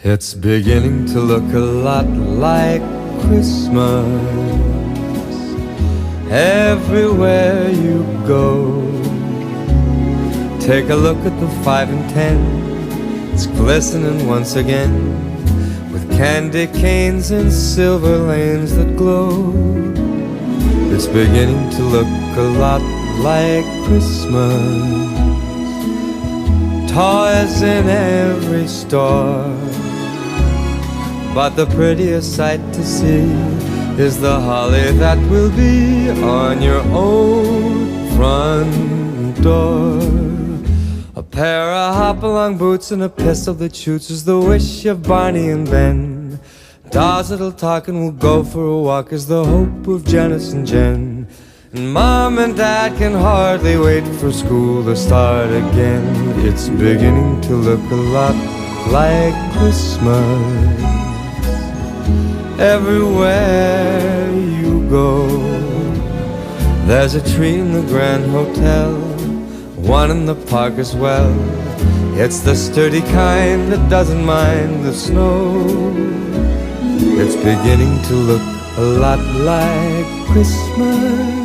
It's beginning to look a lot like Christmas everywhere you go. Take a look at the 5 and 10. It's glistening once again with candy canes and silver lanes that glow. It's beginning to look a lot like Christmas. Toys in every store, but the prettiest sight to see is the holly that will be on your own front door. A pair of hop-along boots and a pistol that shoots is the wish of Barney and Ben. Dolls that'll talk and will go for a walk is the hope of Janice and Jen. And Mom and Dad can hardly wait for school to start again. It's beginning to look a lot like Christmas everywhere you go. There's a tree in the Grand Hotel, one in the park as well. It's the sturdy kind that doesn't mind the snow. It's beginning to look a lot like Christmas